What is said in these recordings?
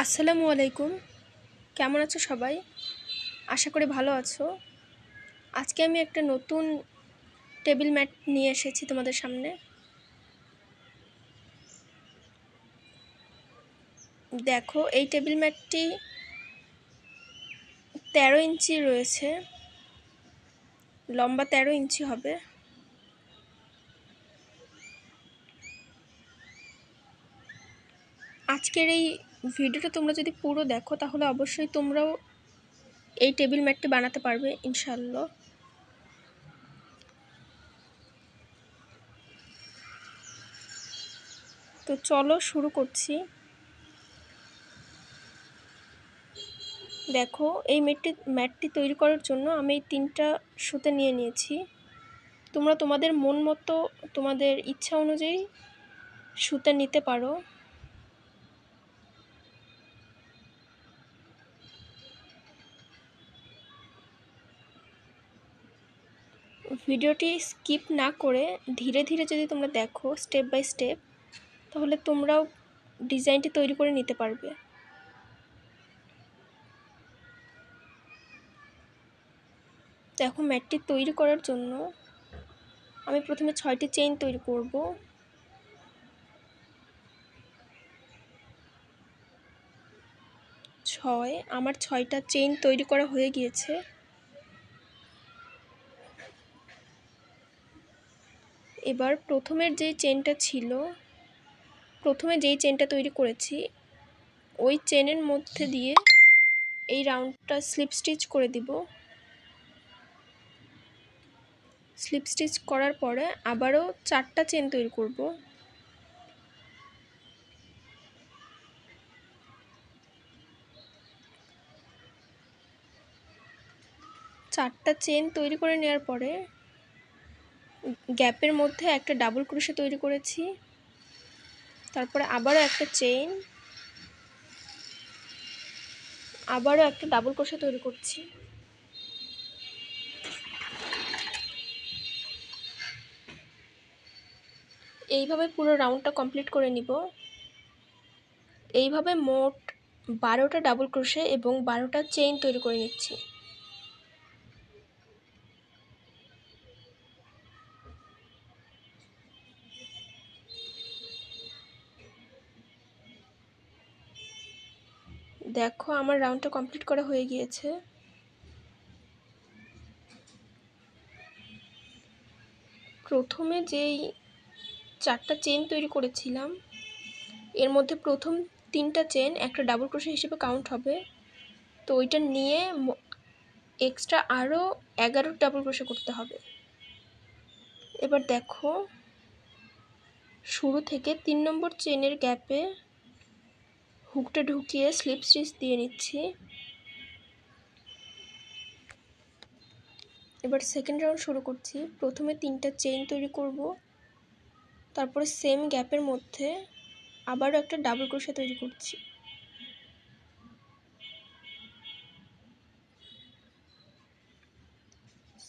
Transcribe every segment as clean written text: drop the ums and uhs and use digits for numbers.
আসসালামু আলাইকুম। কেমন আছো সবাই? আশা করি ভালো আছো। আজকে আমি একটা নতুন টেবিল ম্যাট নিয়ে এসেছি তোমাদের সামনে। দেখো, এই টেবিল ম্যাটটি 13 ইঞ্চি রয়েছে, লম্বা 13 ইঞ্চি হবে। আজকের এই ভিডিওটা তোমরা যদি পুরো দেখো তাহলে অবশ্যই তোমরাও এই টেবিল ম্যাটটি বানাতে পারবে ইনশাআল্লাহ। তো চলো শুরু করছি। দেখো, এই ম্যাটটি তৈরি করার জন্য আমি এই 3টা সুতা নিয়ে নিয়েছি। তোমরা তোমাদের মন মতো, তোমাদের ইচ্ছা অনুযায়ী সুতা নিতে পারো। ভিডিওটি স্কিপ না করে ধীরে ধীরে যদি তোমরা দেখো স্টেপ বাই স্টেপ, তাহলে তোমরাও ডিজাইনটি তৈরি করে নিতে পারবে। দেখো, ম্যাটটি তৈরি করার জন্য আমি প্রথমে 6টি চেইন তৈরি করব। আমার 6টা চেইন তৈরি করা হয়ে গিয়েছে। এবার প্রথমে যেই চেইনটা তৈরি করেছি ওই চেনের মধ্যে দিয়ে এই রাউন্ডটা স্লিপ স্টিচ করে দিব। স্লিপ স্টিচ করার পরে আবারও 4টা চেন তৈরি করব। চারটা চেন তৈরি করে নেওয়ার পরে গ্যাপের মধ্যে একটা ডাবল ক্রোশে তৈরি করেছি। তারপরে আবারও একটা চেইন, আবারও একটা ডাবল ক্রোশে তৈরি করছি। এইভাবে পুরো রাউন্ডটা কমপ্লিট করে নিব। এইভাবে মোট 12টা ডাবল ক্রোশে এবং 12টা চেইন তৈরি করে নিচ্ছি। দেখো, আমার রাউন্ডটা কমপ্লিট করা হয়ে গিয়েছে। প্রথমে যেই 4টা চেইন তৈরি করেছিলাম এর মধ্যে প্রথম 3টা চেইন একটা ডাবল ক্রোশে হিসেবে কাউন্ট হবে। তো ওইটা নিয়ে এক্সট্রা আরও 11 ডাবল ক্রোশে করতে হবে। এবার দেখো, শুরু থেকে 3 নম্বর চেনের গ্যাপে হুকটা ঢুকিয়ে স্লিপ স্টিচ দিয়ে নিচ্ছি। এবার সেকেন্ড রাউন্ড শুরু করছি। প্রথমে 3টা চেইন তৈরি করব, তারপরে সেম গ্যাপের মধ্যে আবারও একটা ডাবল ক্রোশে তৈরি করছি।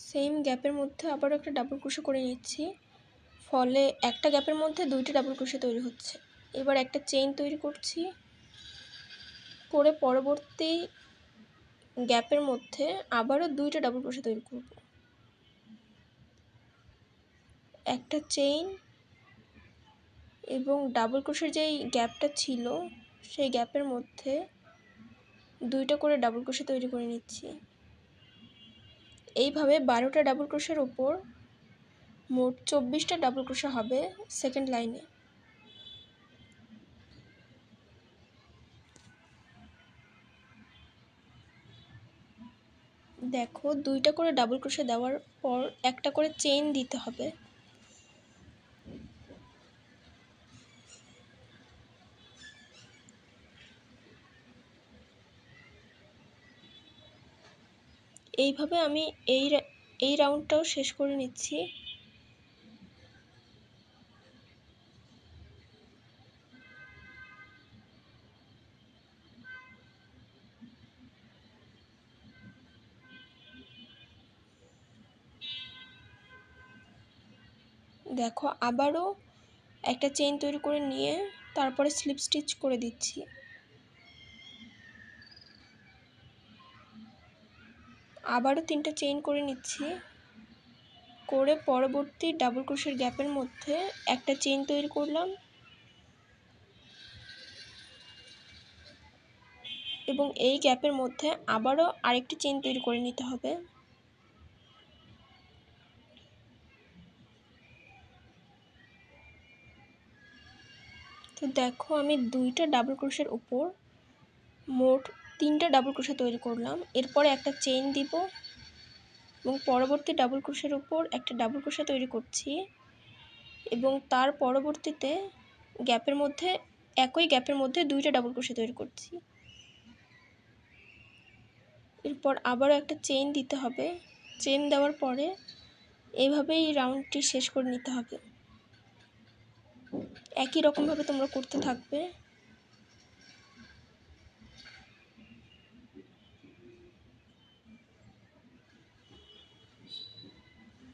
সেম গ্যাপের মধ্যে আবারও একটা ডাবল ক্রোশে করে নিচ্ছি, ফলে একটা গ্যাপের মধ্যে 2টা ডাবল ক্রোশে তৈরি হচ্ছে। এবার একটা চেইন তৈরি করছি, করে পরবর্তী গ্যাপের মধ্যে আবারও 2টা ডাবল ক্রোশে তৈরি করব। একটা চেইন এবং ডাবল ক্রোশের যেই গ্যাপটা ছিল সেই গ্যাপের মধ্যে 2টা করে ডাবল ক্রোশে তৈরি করে নিচ্ছি। এইভাবে 12টা ডাবল ক্রোশের ওপর মোট 24টা ডাবল ক্রোশে হবে সেকেন্ড লাইনে। দেখো, 2টা করে ডাবল ক্রোশে দেওয়ার পর একটা করে চেইন দিতে হবে। এইভাবে আমি এই রাউন্ডটাও শেষ করে নিচ্ছি। দেখো, আবারও একটা চেইন তৈরি করে নিয়ে তারপরে স্লিপ স্টিচ করে দিচ্ছি। আবারও 3টা চেইন করে নিচ্ছি, করে পরবর্তী ডাবল ক্রোশের গ্যাপের মধ্যে একটা চেইন তৈরি করলাম এবং এই গ্যাপের মধ্যে আবারও আরেকটি চেইন তৈরি করে নিতে হবে। তো দেখো আমি 2টা ডাবল ক্রোশের উপর মোট 3টা ডাবল ক্রোশে তৈরি করলাম। এরপরে একটা চেইন দিব এবং পরবর্তী ডাবল ক্রোশের উপর একটা ডাবল ক্রোশে তৈরি করছি এবং তার পরবর্তীতে গ্যাপের মধ্যে একই গ্যাপের মধ্যে 2টা ডাবল ক্রোশে তৈরি করছি। এরপর আবারও একটা চেইন দিতে হবে। চেইন দেওয়ার পরে এইভাবেই রাউন্ডটি শেষ করে নিতে হবে। একই রকমভাবে তোমরা করতে থাকবে।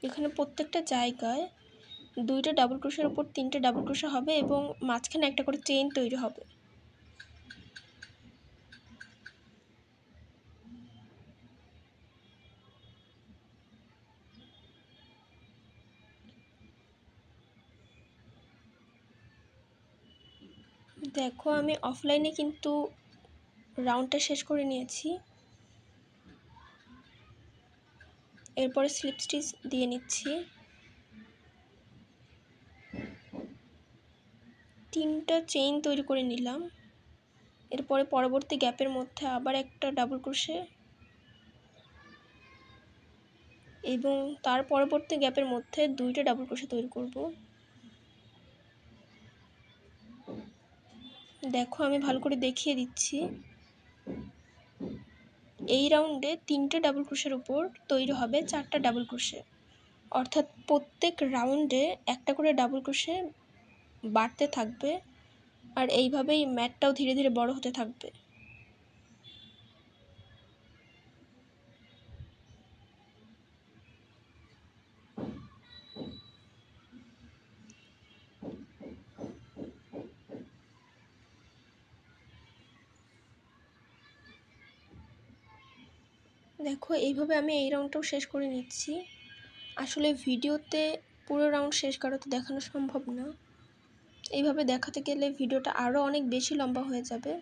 এখানে প্রত্যেকটা জায়গায় 2টা ডাবল ক্রোশের উপর 3টে ডাবল ক্রোশে হবে এবং মাঝখানে একটা করে চেইন তৈরি হবে। দেখো আমি অফলাইনে কিন্তু রাউন্ডটা শেষ করে নিয়েছি। এরপরে স্লিপ স্টিচ দিয়ে নিচ্ছি। 3টা চেইন তৈরি করে নিলাম। এরপরে পরবর্তী গ্যাপের মধ্যে আবার একটা ডাবল ক্রোশে এবং তার পরবর্তী গ্যাপের মধ্যে 2টা ডাবল ক্রোশে তৈরি করব। দেখো আমি ভালো করে দেখিয়ে দিচ্ছি। এই রাউন্ডে 3টে ডাবল ক্রোশের উপর তৈরি হবে 4টা ডাবল ক্রোশে, অর্থাৎ প্রত্যেক রাউন্ডে একটা করে ডাবল ক্রোশে বাড়তে থাকবে আর এইভাবেই ম্যাটটাও ধীরে ধীরে বড় হতে থাকবে। দেখো এইভাবে আমি এই রাউন্ডটাও শেষ করে নিচ্ছি। আসলে ভিডিওতে পুরো রাউন্ড শেষ করা তো দেখানো সম্ভব না। এইভাবে দেখাতে গেলে ভিডিওটা আরও অনেক বেশি লম্বা হয়ে যাবে।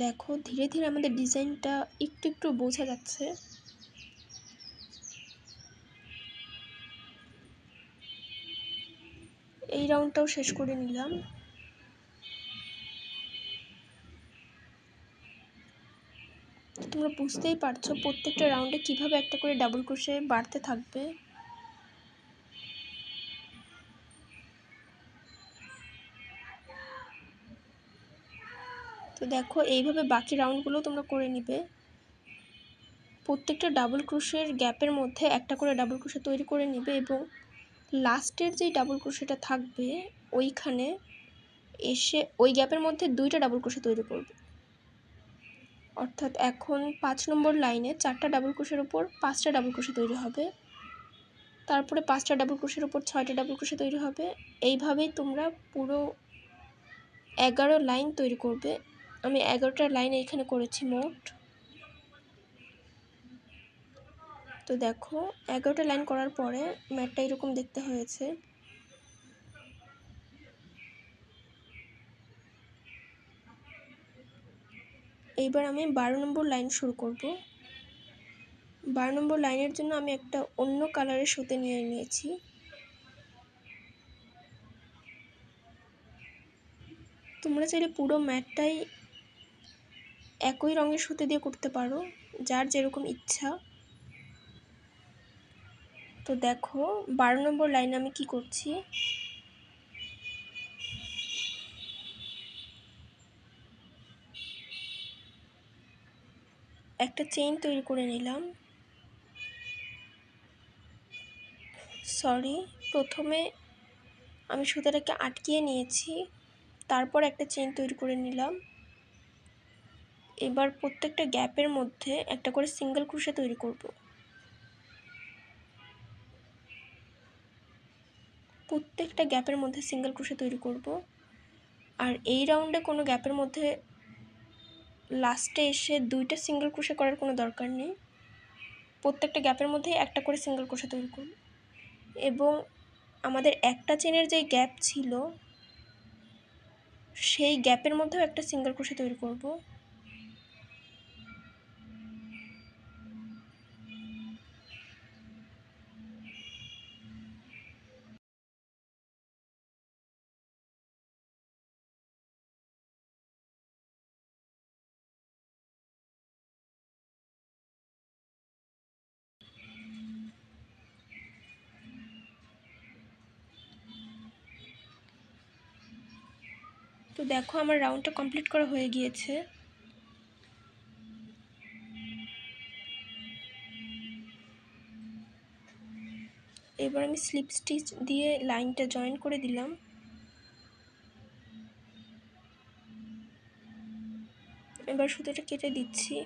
দেখো ধীরে ধীরে আমাদের ডিজাইনটা একটু একটু বোঝা যাচ্ছে। এই রাউন্ডটাও শেষ করে নিলাম। তোমরা বুঝতেই পারছো প্রত্যেকটা রাউন্ডে কিভাবে একটা করে ডাবল ক্রোশে বাড়তে থাকবে। তো দেখো এইভাবে বাকি রাউন্ডগুলো তোমরা করে নিবে। প্রত্যেকটা ডাবল ক্রোশের গ্যাপের মধ্যে একটা করে ডাবল ক্রোশে তৈরি করে নিবে এবং লাস্টের যেই ডাবল ক্রোশেটা থাকবে ওইখানে এসে ওই গ্যাপের মধ্যে 2টা ডাবল ক্রোশে তৈরি করবে। অর্থাৎ এখন 5 নম্বর লাইনে 4টা ডাবল ক্রোশের উপর 5টা ডাবল ক্রোশে তৈরি হবে, তারপরে 5টা ডাবল ক্রোশের উপর 6টা ডাবল ক্রোশে তৈরি হবে। এইভাবেই তোমরা পুরো 11 লাইন তৈরি করবে। আমি 11টা লাইন এখানে করেছি মোট। তো দেখো 11টা লাইন করার পরে ম্যাটটা এরকম দেখতে হয়েছে। এইবার আমি 12 নম্বর লাইন শুরু করব। 12 নম্বর লাইনের জন্য আমি একটা অন্য কালারের সুতো নিয়ে নিয়েছি। তোমরা চাইলে পুরো ম্যাটটাই একই রঙের সুতো দিয়ে করতে পারো, যার যেরকম ইচ্ছা। তো দেখো 12 নম্বর লাইনে আমি কি করছি, একটা চেইন তৈরি করে নিলাম। প্রথমে আমি সুতোটাকে আটকিয়ে নিয়েছি, তারপর একটা চেইন তৈরি করে নিলাম। এবার প্রত্যেকটা গ্যাপের মধ্যে একটা করে সিঙ্গেল ক্রোশে তৈরি করব। প্রত্যেকটা গ্যাপের মধ্যে সিঙ্গেল ক্রোশে তৈরি করব। আর এই রাউন্ডে কোনো গ্যাপের মধ্যে লাস্টে এসে 2টা সিঙ্গেল ক্রোশে করার কোনো দরকার নেই, প্রত্যেকটা গ্যাপের মধ্যে একটা করে সিঙ্গেল ক্রোশে তৈরি করব। এবং আমাদের একটা চেনের যে গ্যাপ ছিল সেই গ্যাপের মধ্যেও একটা সিঙ্গেল ক্রোশে তৈরি করব। তো দেখো আমার রাউন্ডটা কমপ্লিট করা হয়ে গিয়েছে। এবার আমি স্লিপ স্টিচ দিয়ে লাইনটা জয়েন করে দিলাম। এবার সুতোটা কেটে দিচ্ছি।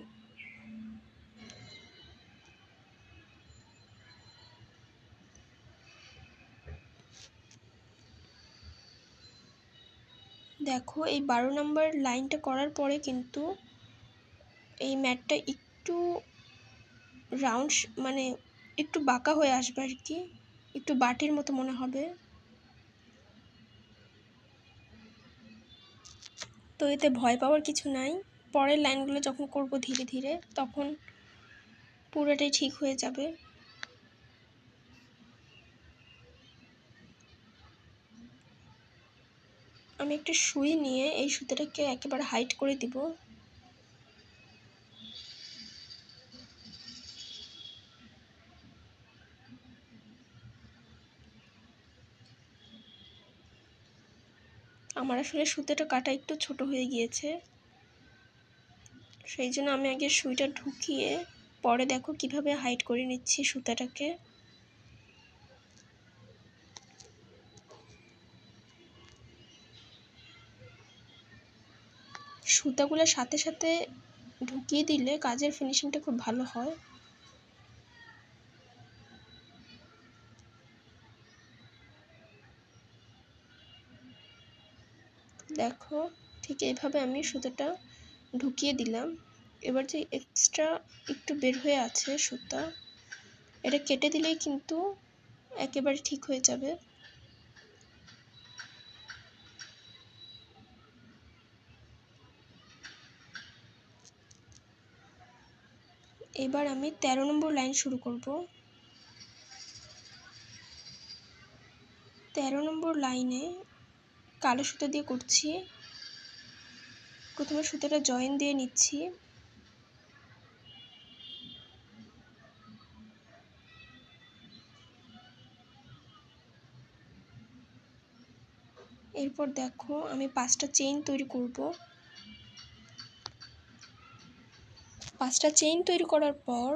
দেখো এই 12 নম্বর লাইনটা করার পরে কিন্তু এই ম্যাটটা একটু রাউন্ড, মানে একটু বাঁকা হয়ে আসবে আর কি, একটু বাটির মতো মনে হবে। তো এতে ভয় পাওয়ার কিছু নাই, পরের লাইনগুলো যখন করব ধীরে ধীরে তখন পুরোটাই ঠিক হয়ে যাবে। আমি একটা সুই নিয়ে এই সুতোটাকে একেবারে হাইট করে দিব। আমার আসলে সুতোটা কাটা একটু ছোট হয়ে গিয়েছে, সেই জন্য আমি আগে সুইটা ঢুকিয়ে পরে দেখো কিভাবে হাইট করে নিচ্ছি সুতাটাকে। সুতাগুলো সাথে সাথে ঢুকিয়ে দিলে কাজের ফিনিশিংটা খুব ভালো হয়। দেখো ঠিক এইভাবে আমি সুতোটা ঢুকিয়ে দিলাম। এবার যে এক্সট্রা একটু বের হয়ে আছে সুতা, এটা কেটে দিলেই কিন্তু একেবারে ঠিক হয়ে যাবে। এবার আমি 13 নম্বর লাইন শুরু করব। 13 নম্বর লাইনে কালো সুতা দিয়ে করছি। প্রথমে সুতাটা জয়েন দিয়ে নিচ্ছি। এরপর দেখো আমি 5টা চেইন তৈরি করব। 5টা চেইন তৈরি করার পর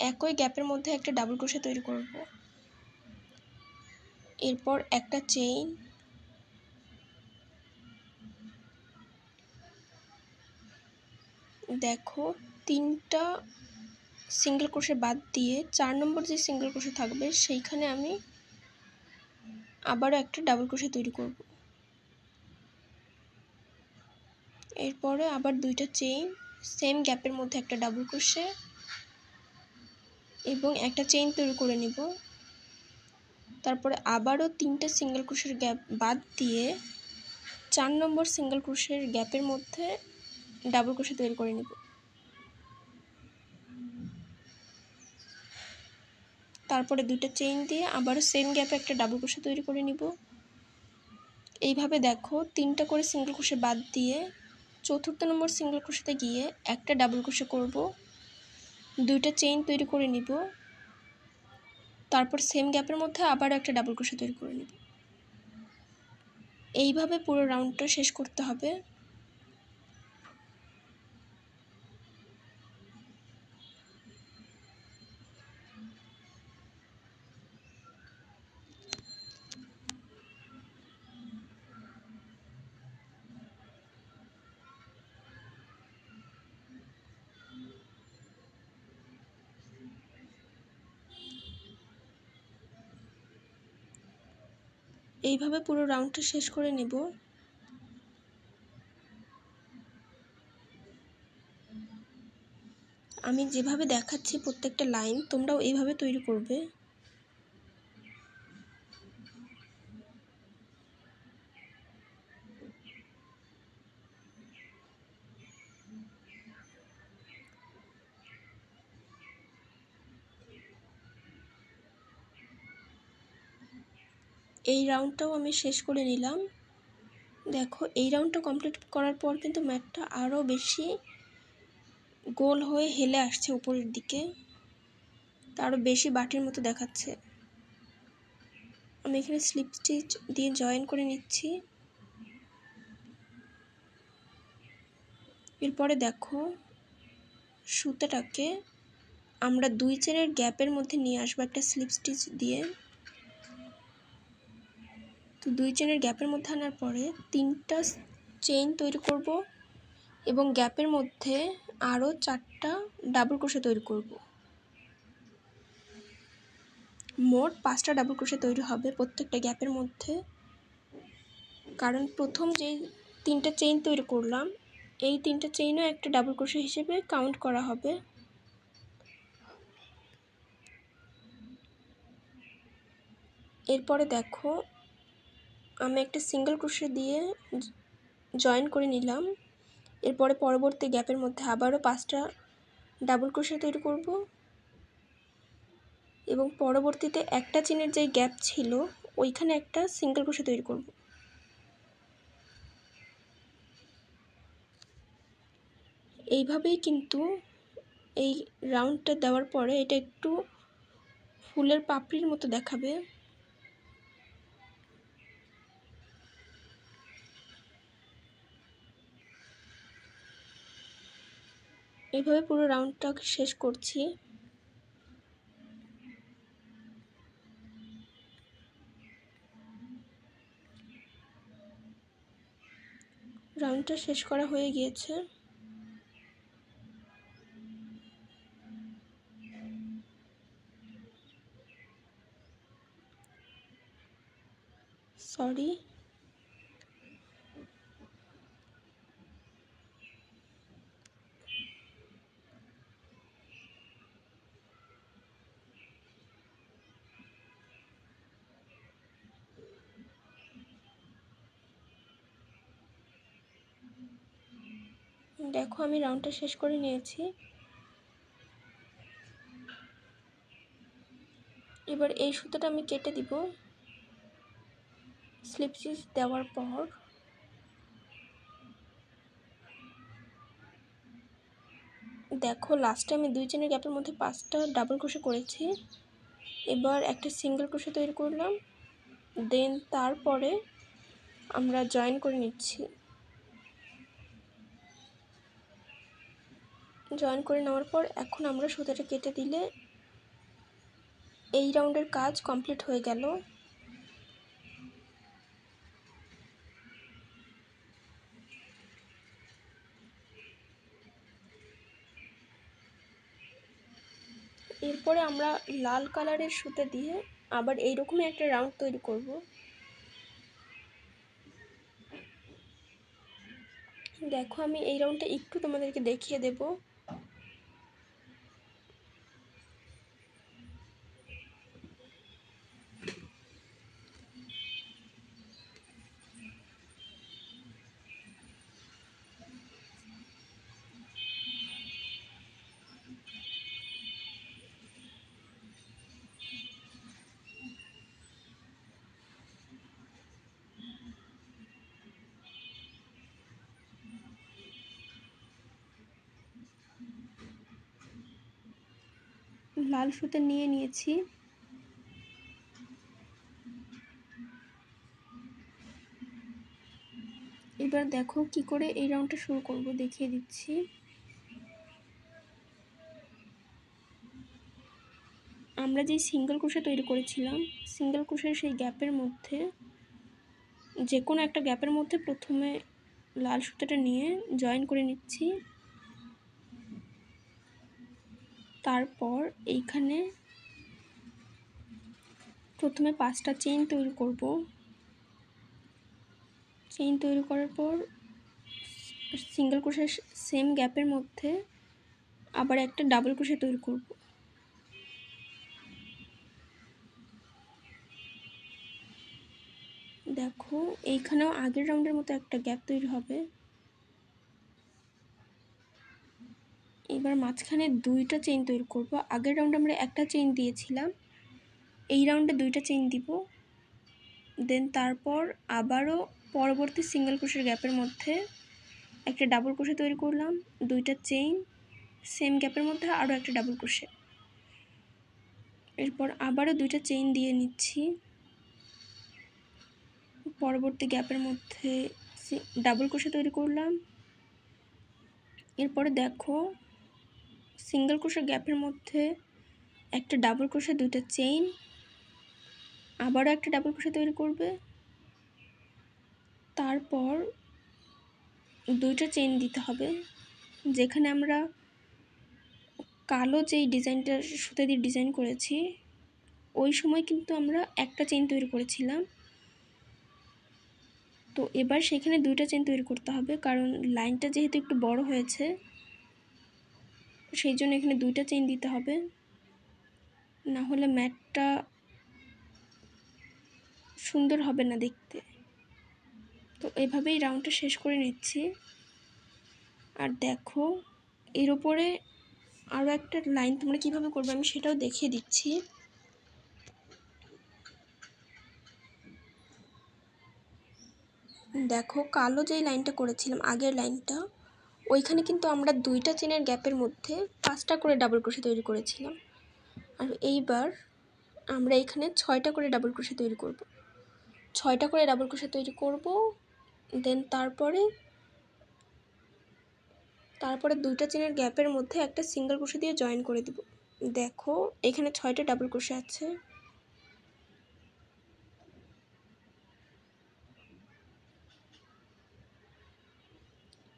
একই গ্যাপের মধ্যে একটা ডাবল ক্রোশে তৈরি করব। এরপর একটা চেইন, দেখো 3টা সিঙ্গেল ক্রোশে বাদ দিয়ে 4 নম্বর যে সিঙ্গেল ক্রোশে থাকবে সেইখানে আমি আবারও একটা ডাবল ক্রোশে তৈরি করব। এরপরে আবার 2টা চেইন, সেম গ্যাপের মধ্যে একটা ডাবল ক্রোশে এবং একটা চেইন তৈরি করে নিব। তারপরে আবারও 3টা সিঙ্গেল ক্রোশের গ্যাপ বাদ দিয়ে 4 নম্বর সিঙ্গেল ক্রোশের গ্যাপের মধ্যে ডাবল ক্রোশে তৈরি করে নিব। তারপরে 2টা চেইন দিয়ে আবারও সেম গ্যাপে একটা ডাবল ক্রোশে তৈরি করে নিব। এইভাবে দেখো 3টা করে সিঙ্গেল ক্রোশে বাদ দিয়ে 4র্থ নম্বর সিঙ্গেল ক্রোশেতে গিয়ে একটা ডাবল ক্রোশে করব, 2টা চেইন তৈরি করে নিব, তারপর সেম গ্যাপের মধ্যে আবার একটা ডাবল ক্রোশে তৈরি করে নিব। এইভাবে পুরো রাউন্ডটা শেষ করতে হবে। এইভাবে পুরো রাউন্ডটা শেষ করে নেব। আমি যেভাবে দেখাচ্ছি প্রত্যেকটা লাইন তোমরাও এইভাবে তৈরি করবে। এই রাউন্ডটাও আমি শেষ করে নিলাম। দেখো এই রাউন্ডটা কমপ্লিট করার পর কিন্তু ম্যাটটা আরও বেশি গোল হয়ে হেলে আসছে উপরের দিকে, আরও বেশি বাটির মতো দেখাচ্ছে। আমি এখানে স্লিপ স্টিচ দিয়ে জয়েন করে নিচ্ছি। এরপরে দেখো সুতাটাকে আমরা 2 চেনের গ্যাপের মধ্যে নিয়ে আসবো একটা স্লিপ স্টিচ দিয়ে। তো 2 চেনের গ্যাপের মধ্যে আনার পরে 3টা চেইন তৈরি করব এবং গ্যাপের মধ্যে আরও 4টা ডাবল ক্রোশে তৈরি করব। মোট 5টা ডাবল ক্রোশে তৈরি হবে প্রত্যেকটা গ্যাপের মধ্যে, কারণ প্রথম যেই 3টা চেইন তৈরি করলাম এই 3টা চেইনও একটা ডাবল ক্রোশে হিসেবে কাউন্ট করা হবে। এরপরে দেখো আমি একটা সিঙ্গেল ক্রোশে দিয়ে জয়েন করে নিলাম। এরপরে পরবর্তী গ্যাপের মধ্যে আবারও 5টা ডাবল ক্রোশে তৈরি করব এবং পরবর্তীতে একটা চেনের যে গ্যাপ ছিল ওইখানে একটা সিঙ্গেল ক্রোশে তৈরি করব। এইভাবেই কিন্তু এই রাউন্ডটা দেওয়ার পরে এটা একটু ফুলের পাপড়ির মতো দেখাবে। এইভাবে পুরো রাউন্ডটা শেষ করছি। রাউন্ডটা শেষ করা হয়ে গিয়েছে। সরি, দেখো আমি রাউন্ডটা শেষ করে নিয়েছি। এবার এই সুতোটা আমি কেটে দিব। স্লিপ স্টিচ দেওয়ার পর দেখো লাস্টে আমি 2 চেনের গ্যাপের মধ্যে 5টা ডাবল ক্রোশে করেছি। এবার একটা সিঙ্গেল ক্রোশে তৈরি করলাম, দেন তারপরে আমরা জয়েন করে নিচ্ছি। জয়েন করে নেওয়ার পর এখন আমরা সুতাটা কেটে দিলে এই রাউন্ডের কাজ কমপ্লিট হয়ে গেল। এরপরে আমরা লাল কালারের সুতা দিয়ে আবার এইরকমই একটা রাউন্ড তৈরি করব। দেখো আমি এই রাউন্ডটা একটু তোমাদেরকে দেখিয়ে দেব। লাল সুতা নিয়ে নিয়েছি। এবার দেখো কি করে এই রাউন্ডটা শুরু করব দেখিয়ে দিচ্ছি। আমরা যে সিঙ্গেল ক্রোশা তৈরি করেছিলাম সিঙ্গেল ক্রোশার সেই গ্যাপের মধ্যে যে কোনো একটা গ্যাপের মধ্যে প্রথমে লাল সুতাটা নিয়ে জয়েন করে নিচ্ছি। তারপর এইখানে প্রথমে 5টা চেইন তৈরি করব। চেইন তৈরি করার পর সিঙ্গেল ক্রোশের সেম গ্যাপের মধ্যে আবার একটা ডাবল ক্রোশে তৈরি করব। দেখো এইখানেও আগের রাউন্ডের মতো একটা গ্যাপ তৈরি হবে। এবার মাঝখানে দুইটা চেইন তৈরি করব। আগের রাউন্ডে আমরা একটা চেইন দিয়েছিলাম, এই রাউন্ডে দুইটা চেইন দিব। দেন তারপর আবারও পরবর্তী সিঙ্গেল ক্রোশের গ্যাপের মধ্যে একটা ডাবল ক্রোশে তৈরি করলাম, দুইটা চেইন, সেম গ্যাপের মধ্যে আরও একটা ডাবল ক্রোশে। এরপর আবারও দুইটা চেইন দিয়ে নিচ্ছি, পরবর্তী গ্যাপের মধ্যে ডাবল ক্রোশে তৈরি করলাম। এরপরে দেখো সিঙ্গেল ক্রোশের গ্যাপের মধ্যে একটা ডাবল ক্রোশে, দুইটা চেইন, আবারও একটা ডাবল ক্রোশে তৈরি করবে। তারপর দুইটা চেইন দিতে হবে। যেখানে আমরা কালো যেই ডিজাইনটা সুতা দিয়ে ডিজাইন করেছি ওই সময় কিন্তু আমরা একটা চেইন তৈরি করেছিলাম, তো এবার সেখানে দুইটা চেইন তৈরি করতে হবে, কারণ লাইনটা যেহেতু একটু বড় হয়েছে সেই জন্য এখানে দুইটা চেইন দিতে হবে, না হলে ম্যাটটা সুন্দর হবে না দেখতে। তো এভাবেই রাউন্ডটা শেষ করে নিচ্ছি। আর দেখো এর উপরে আরও একটা লাইন তোমরা কীভাবে করবে আমি সেটাও দেখিয়ে দিচ্ছি। দেখো কালো যেই লাইনটা করেছিলাম আগের লাইনটা, ওইখানে কিন্তু আমরা দুইটা চেনের গ্যাপের মধ্যে 5টা করে ডাবল ক্রোশে তৈরি করেছিলাম। আর এইবার আমরা এখানে 6টা করে ডাবল ক্রোশে তৈরি করব। 6টা করে ডাবল ক্রোশে তৈরি করব। দেন তারপরে দুইটা চেনের গ্যাপের মধ্যে একটা সিঙ্গেল ক্রোশে দিয়ে জয়েন করে দেব। দেখো এখানে 6টা ডাবল ক্রোশে আছে।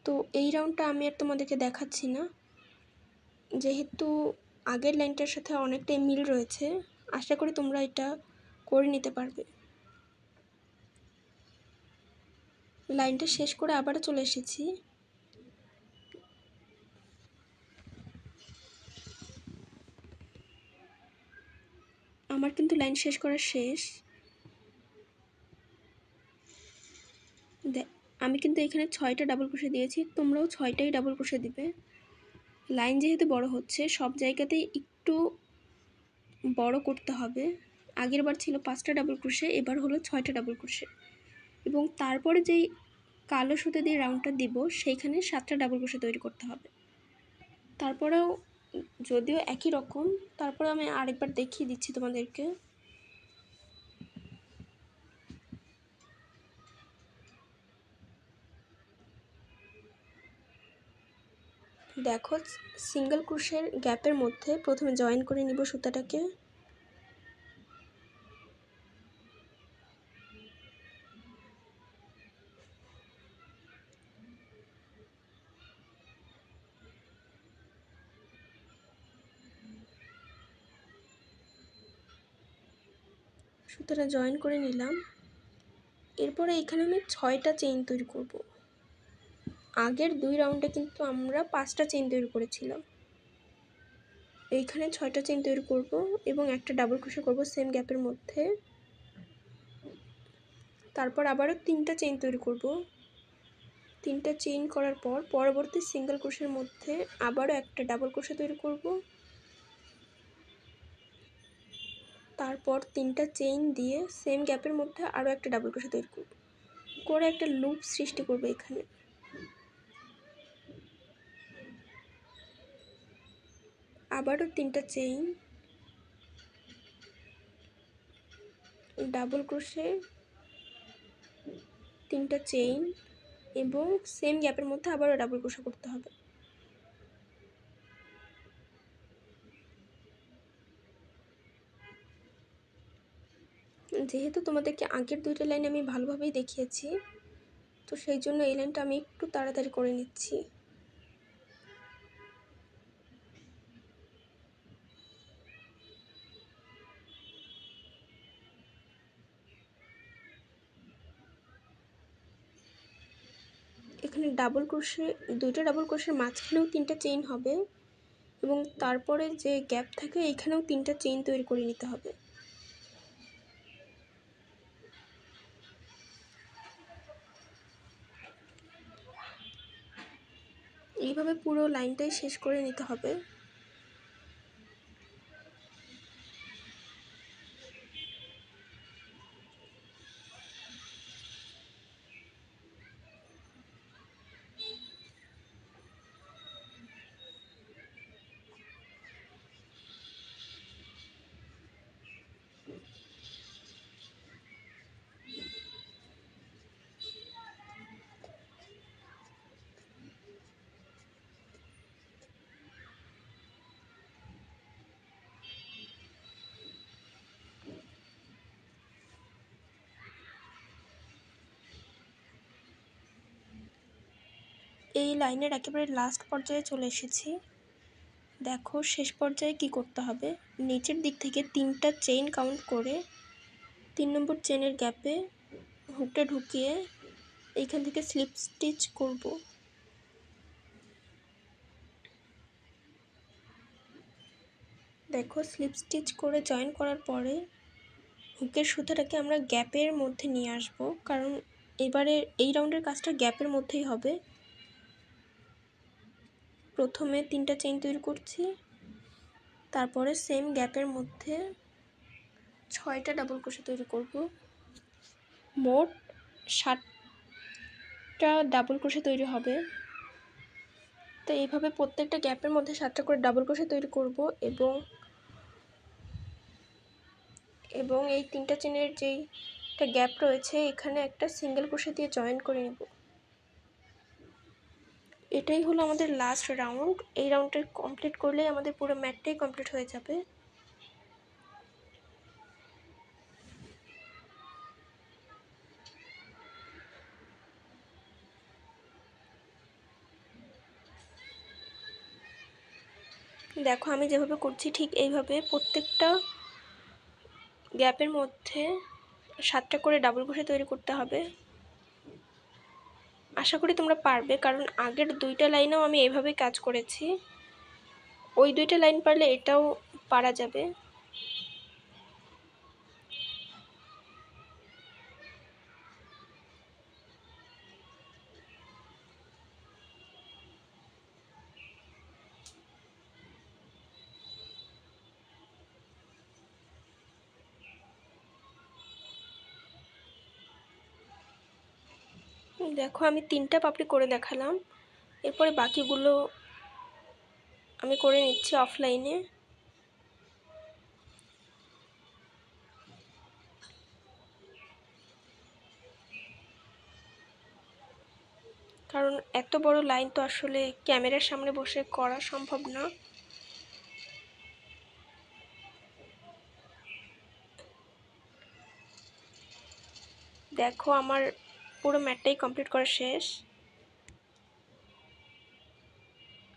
তো এই রাউন্ডটা আমি আর তোমাদেরকে দেখাচ্ছি না, যেহেতু আগের লাইনটার সাথে অনেকটাই মিল রয়েছে। আশা করি তোমরা এটা করে নিতে পারবে। লাইনটা শেষ করে আবারও চলে এসেছি। আমার কিন্তু লাইন শেষ করা শেষ। আমি কিন্তু এখানে 6টা ডাবল ক্রোশে দিয়েছি, তোমরাও 6টাই ডাবল ক্রোশে দিবে। লাইন যেহেতু বড় হচ্ছে সব জায়গাতেই একটু বড় করতে হবে। আগের বার ছিল 5টা ডাবল ক্রোশে, এবার হলো 6টা ডাবল ক্রোশে। এবং তারপরে যেই কালো সুতো দিয়ে রাউন্ডটা দিব সেইখানে 7টা ডাবল ক্রোশে তৈরি করতে হবে। তারপরেও যদিও একই রকম, তারপরে আমি আরেকবার দেখিয়ে দিচ্ছি তোমাদেরকে। দেখো সিঙ্গেল ক্রোশের গ্যাপের মধ্যে প্রথমে জয়েন করে নিব সুতাটাকে। সুতাটা জয়েন করে নিলাম। এরপরে এখানে আমি 6টা চেইন তৈরি করব। আগের 2 রাউন্ডে কিন্তু আমরা 5টা চেইন তৈরি করেছিলাম। এইখানে 6টা চেইন তৈরি করব এবং একটা ডাবল ক্রোশে করব সেম গ্যাপের মধ্যে। তারপর আবারও 3টা চেইন তৈরি করব। 3টা চেইন করার পর পরবর্তী সিঙ্গেল ক্রোশের মধ্যে আবারও একটা ডাবল ক্রোশে তৈরি করব। তারপর 3টা চেইন দিয়ে সেম গ্যাপের মধ্যে আরও একটা ডাবল ক্রোশে তৈরি করব, করে একটা লুপ সৃষ্টি করব। এখানে আবারও 3টা চেইন, ডাবল ক্রোশে, 3টা চেইন এবং সেম গ্যাপের মধ্যে আবারও ডাবল ক্রোশে করতে হবে। যেহেতু তোমাদেরকে আগের 2টা লাইন আমি ভালোভাবেই দেখিয়েছি, তো সেই জন্য এই লাইনটা আমি একটু তাড়াতাড়ি করে নিচ্ছি। যেখানে দুইটা ডাবল ক্রোশের মাঝখানেও 3টা চেইন হবে এবং তারপরে যে গ্যাপ থাকে এইখানেও 3টা চেইন তৈরি করে নিতে হবে। এইভাবে পুরো লাইনটাই শেষ করে নিতে হবে। এই লাইনের একেবারে লাস্ট পর্যায়ে চলে এসেছি। দেখো শেষ পর্যায়ে কি করতে হবে, নিচের দিক থেকে 3টা চেইন কাউন্ট করে 3 নম্বর চেনের গ্যাপে হুকটা ঢুকিয়ে এইখান থেকে স্লিপ স্টিচ করব। দেখো স্লিপ স্টিচ করে জয়েন করার পরে হুকের সুতাটাকে আমরা গ্যাপের মধ্যে নিয়ে আসব, কারণ এবারে এই রাউন্ডের কাজটা গ্যাপের মধ্যেই হবে। প্রথমে 3টা চেইন তৈরি করছি, তারপরে সেম গ্যাপের মধ্যে 6টা ডাবল ক্রোশে তৈরি করব। মোট 7টা ডাবল ক্রোশে তৈরি হবে। তো এইভাবে প্রত্যেকটা গ্যাপের মধ্যে 7টা করে ডাবল ক্রোশে তৈরি করব এবং এই 3টা চেনের যেই একটা গ্যাপ রয়েছে এখানে একটা সিঙ্গেল ক্রোশে দিয়ে জয়েন করে নেব। এটাই হলো আমাদের লাস্ট রাউন্ড। এই রাউন্ডটা কমপ্লিট করলেই আমাদের পুরো ম্যাটটাই কমপ্লিট হয়ে যাবে। দেখো আমি যেভাবে করছি ঠিক এইভাবে প্রত্যেকটা গ্যাপের মধ্যে 7টা করে ডাবল ক্রোশে তৈরি করতে হবে। আশা করি তোমরা পারবে, কারণ আগের 2টা লাইনেও আমি এইভাবেই কাজ করেছি। ওই 2টা লাইন পারলে এটাও পারা যাবে। দেখো আমি 3টা পাপড়ি করে দেখালাম, এরপরে বাকিগুলো আমি করে নিচ্ছি অফলাইনে। কারণ এত বড় লাইন তো আসলে ক্যামেরার সামনে বসে করা সম্ভব না। দেখো আমার পুরো ম্যাটটাই কমপ্লিট করা শেষ।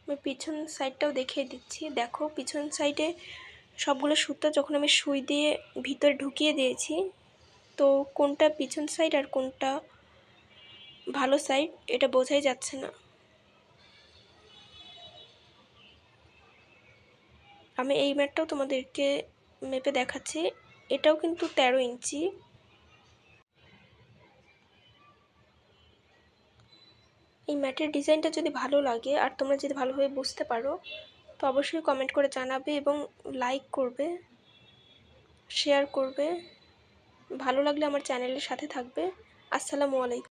আমি পিছন সাইডটাও দেখিয়ে দিচ্ছি। দেখো পিছন সাইডে সবগুলো সুতা যখন আমি সুই দিয়ে ভিতরে ঢুকিয়ে দিয়েছি, তো কোনটা পিছন সাইড আর কোনটা ভালো সাইড এটা বোঝাই যাচ্ছে না। আমি এই ম্যাটটাও তোমাদেরকে মেপে দেখাচ্ছি, এটাও কিন্তু 13 ইঞ্চি। এই ম্যাটের ডিজাইনটা যদি ভালো লাগে আর তোমরা যদি ভালোভাবে বুঝতে পারো তো অবশ্যই কমেন্ট করে জানাবে এবং লাইক করবে, শেয়ার করবে। ভালো লাগলে আমার চ্যানেলের সাথে থাকবে। আসসালামু আলাইকুম।